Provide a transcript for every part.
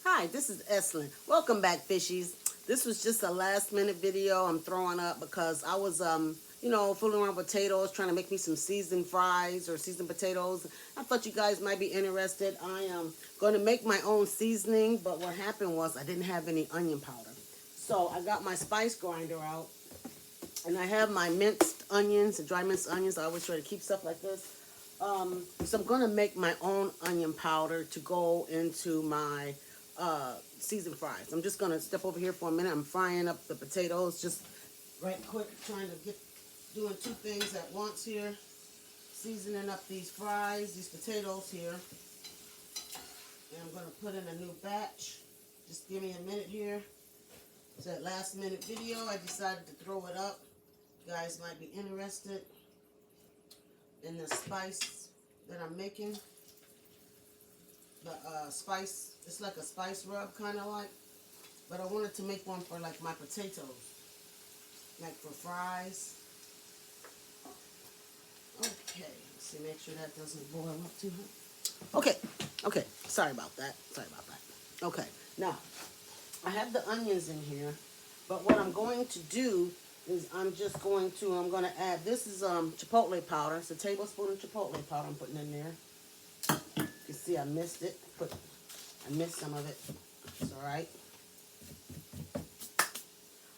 Hi, this is Eslin. Welcome back, fishies. This was just a last minute video I'm throwing up because I was fooling around with potatoes, trying to make me some seasoned fries or seasoned potatoes. I thought you guys might be interested. I am going to make my own seasoning, but what happened was I didn't have any onion powder. So I got my spice grinder out and I have my minced onions, dry minced onions. I always try to keep stuff like this. So I'm going to make my own onion powder to go into my seasoned fries. I'm just going to step over here for a minute. I'm frying up the potatoes just right quick, trying to doing two things at once here. Seasoning up these fries, these potatoes here. And I'm going to put in a new batch. Just give me a minute here. It's that last minute video. I decided to throw it up. You guys might be interested in the spice that I'm making. The spice, it's like a spice rub kind of like, but I wanted to make one for like my potatoes, like for fries. Okay, let's see, make sure that doesn't boil up too much. Okay, sorry about that. Okay, now I have the onions in here, but what I'm going to do is I'm going to add, this is chipotle powder. It's a tablespoon of chipotle powder I'm putting in there. You can see I missed it. I missed some of it. It's all right.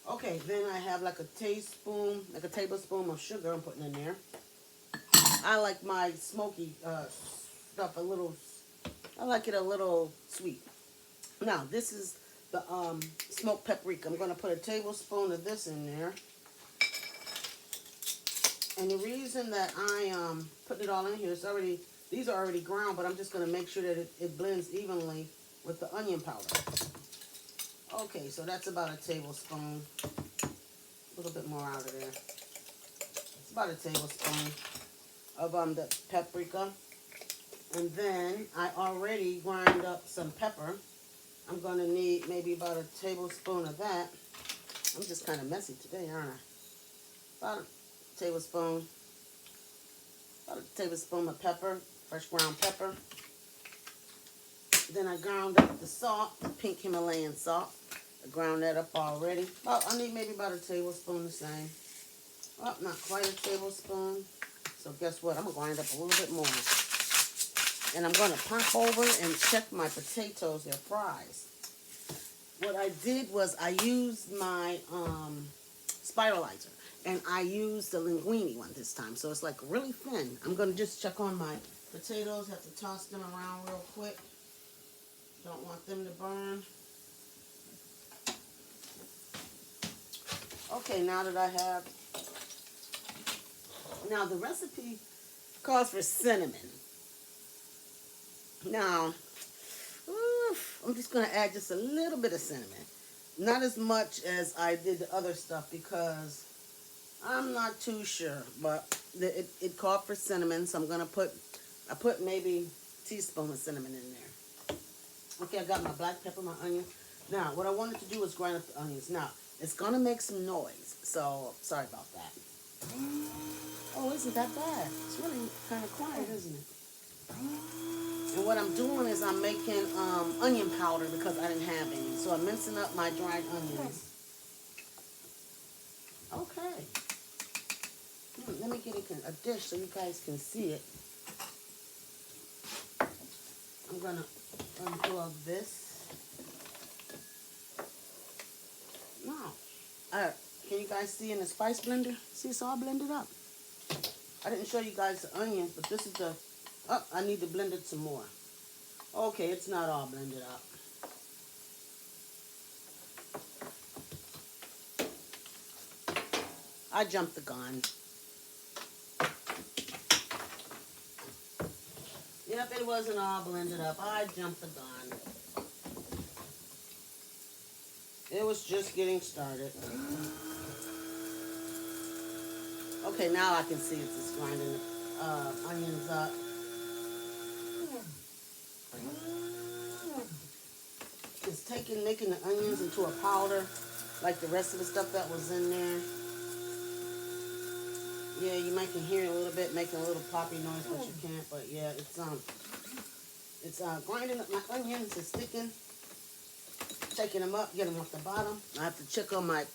Okay, then I have like a tablespoon of sugar I'm putting in there. I like my smoky stuff I like it a little sweet. Now, this is the smoked paprika. I'm going to put a tablespoon of this in there. And the reason that I put it all in here, these are already ground, but I'm just going to make sure that it blends evenly with the onion powder. Okay, so that's about a tablespoon. A little bit more out of there. It's about a tablespoon of the paprika. And then I already grind up some pepper. I'm going to need maybe about a tablespoon of that. I'm just kind of messy today, aren't I? About a tablespoon of pepper, fresh ground pepper. Then I ground up the salt, the pink Himalayan salt. I ground that up already. I need maybe about a tablespoon the same. Oh, not quite a tablespoon. So guess what? I'm going to grind up a little bit more. And I'm going to pop over and check my potatoes, their fries. What I did was I used my spiralizer. And I used the linguine one this time. So it's like really thin. I'm going to just check on my potatoes. Have to toss them around real quick. Don't want them to burn. Okay, now the recipe calls for cinnamon. Now, I'm just going to add just a little bit of cinnamon. Not as much as I did the other stuff because I'm not too sure. But it called for cinnamon, so I put maybe a teaspoon of cinnamon in there. Okay, I got my black pepper, my onion. Now, what I wanted to do was grind up the onions. Now, it's going to make some noise, so sorry about that. Oh, isn't that bad? It's really kind of quiet, isn't it? And what I'm doing is I'm making onion powder because I didn't have any. So I'm mincing up my dried onions. Okay. Let me get a dish so you guys can see it. I'm going to unplug this. Now, can you guys see in the spice blender? See, it's all blended up. I didn't show you guys the onions, but this is I need to blend it some more. Okay, it's not all blended up. I jumped the gun. Yep, it wasn't all blended up. I jumped the gun. It was just getting started. Okay, now I can see it's just grinding the onions up. It's making the onions into a powder, like the rest of the stuff that was in there. Yeah, you might can hear it a little bit, making a little poppy noise, but you can't. But yeah, it's grinding up my onions. It's sticking. taking them up, get them off the bottom. I have to check on my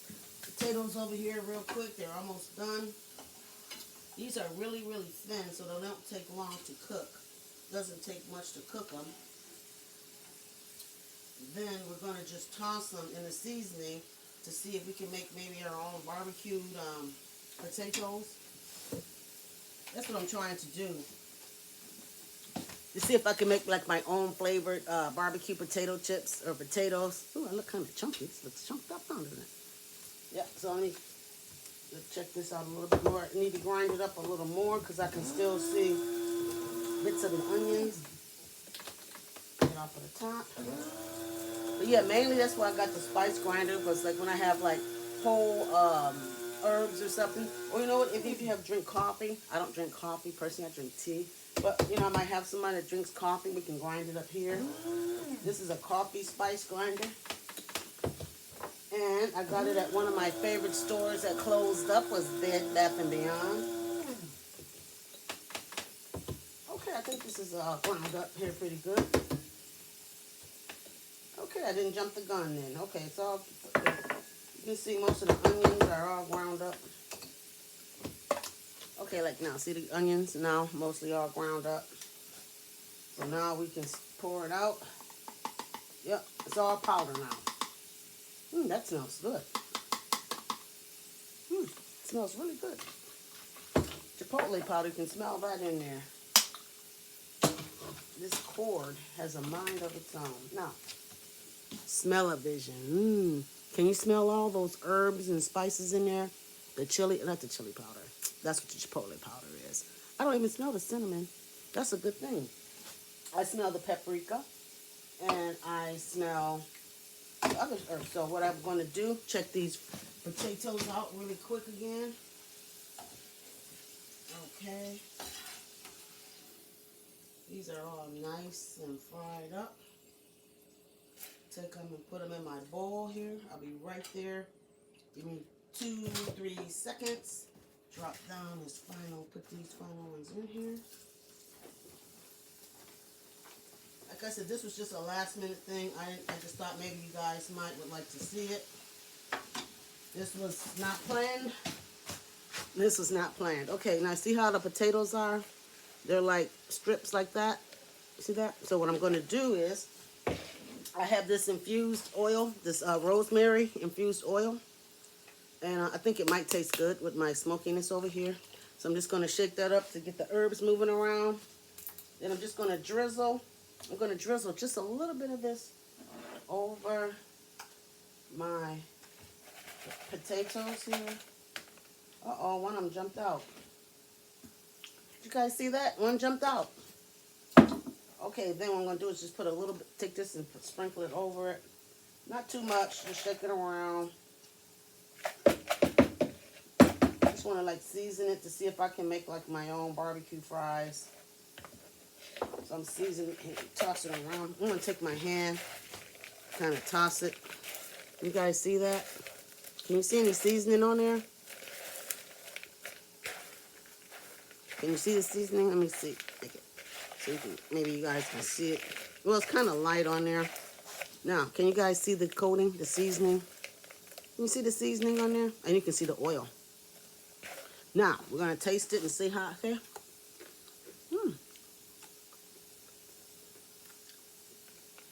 potatoes over here real quick. They're almost done. These are really, really thin, so they don't take long to cook. Doesn't take much to cook them. Then we're going to just toss them in the seasoning to see if we can make maybe our own barbecued potatoes. That's what I'm trying to do. To see if I can make like my own flavored barbecue potato chips or potatoes. Ooh, I look kind of chunky. This looks chunked up, doesn't it? Yeah, so let's check this out a little bit more. I need to grind it up a little more because I can still see bits of the onions. Get off of the top. But yeah, mainly that's why I got the spice grinder, because like when I have like whole herbs or something, or you know what, if you drink coffee, I don't drink coffee personally, I drink tea, but you know, I might have somebody that drinks coffee, we can grind it up here. This is a coffee spice grinder, and I got it at one of my favorite stores that closed up, was Bed Bath & Beyond. Okay, I think this is ground up here pretty good. Okay, I didn't jump the gun then. Okay, it's all, you can see most of the onions are all ground up. Okay, like now, see the onions now mostly all ground up. So now we can pour it out. Yep, it's all powder now. That smells good. It smells really good. Chipotle powder, you can smell that in there. This cord has a mind of its own. Now, smell-o-vision. Can you smell all those herbs and spices in there? The chili, not the chili powder. That's what the chipotle powder is. I don't even smell the cinnamon. That's a good thing. I smell the paprika, and I smell the other herbs. So what I'm going to do, check these potatoes out really quick again. Okay. These are all nice and fried up. Take them and put them in my bowl here. I'll be right there. Give me 2-3 seconds. Drop down this final, put these final ones in here. Like I said, this was just a last minute thing. I just thought maybe you guys would like to see it. This was not planned. This was not planned. Okay, now see how the potatoes are? They're like strips like that. See that? So what I'm going to do is, I have this infused oil, this rosemary infused oil. And I think it might taste good with my smokiness over here. So I'm just going to shake that up to get the herbs moving around. Then I'm just going to drizzle. I'm going to drizzle just a little bit of this over my potatoes here. Uh-oh, one of them jumped out. Did you guys see that? One jumped out. Okay, then what I'm going to do is just put a little bit, take this and sprinkle it over it. Not too much, just shake it around. Just want to like season it to see if I can make like my own barbecue fries. So I'm seasoning it, toss it around. I'm going to take my hand, kind of toss it. You guys see that? Can you see any seasoning on there? Can you see the seasoning? Let me see. So you can, maybe you guys can see it. Well, it's kind of light on there. Now, can you guys see the coating, the seasoning? Can you see the seasoning on there? And you can see the oil. Now, we're going to taste it and see how it tastes.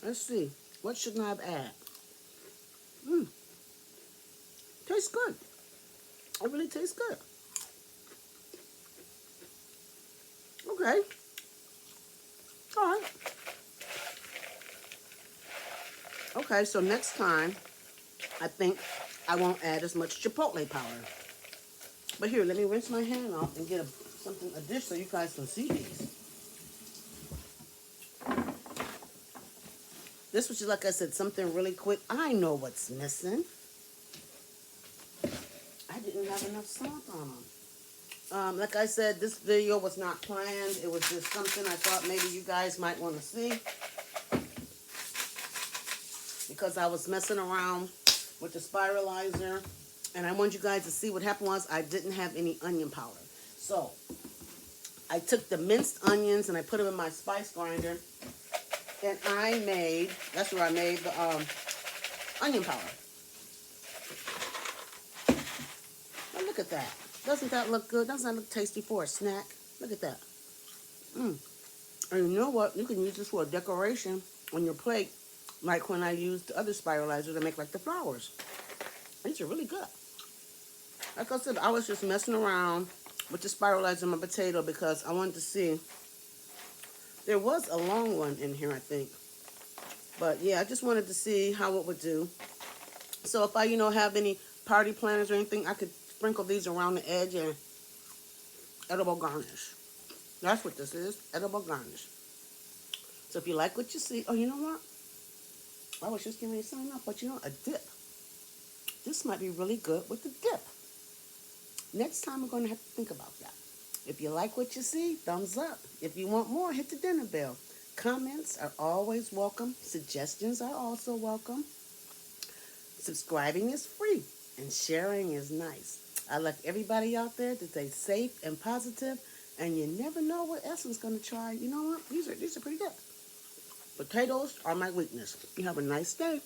Let's see. What should I have added? Tastes good. It really tastes good. Okay. All right. Okay, so next time, I think I won't add as much chipotle powder. But here, let me rinse my hand off and get a dish so you guys can see these. This was just, like I said, something really quick. I know what's missing. I didn't have enough salt on them. Like I said, this video was not planned. It was just something I thought maybe you guys might want to see. Because I was messing around with the spiralizer. And I want you guys to see what happened was I didn't have any onion powder. So, I took the minced onions and I put them in my spice grinder. And I made, that's where I made onion powder. Now look at that. Doesn't that look good? Doesn't that look tasty for a snack? Look at that. And you know what? You can use this for a decoration on your plate, like when I used the other spiralizer to make like the flowers. These are really good. Like I said, I was just messing around with the spiralizer in my potato because I wanted to see. There was a long one in here, I think. But yeah, I just wanted to see how it would do. So if I, have any party planners or anything, I could sprinkle these around the edge and edible garnish. That's what this is, edible garnish. So if you like what you see, oh, you know what? I was just getting ready to sign up, but a dip. This might be really good with the dip. Next time we're going to have to think about that. If you like what you see, thumbs up. If you want more, hit the dinner bell. Comments are always welcome. Suggestions are also welcome. Subscribing is free and sharing is nice. I like everybody out there to stay safe and positive, and you never know what Essence is going to try. You know what? These are pretty good. Potatoes are my weakness. You have a nice day.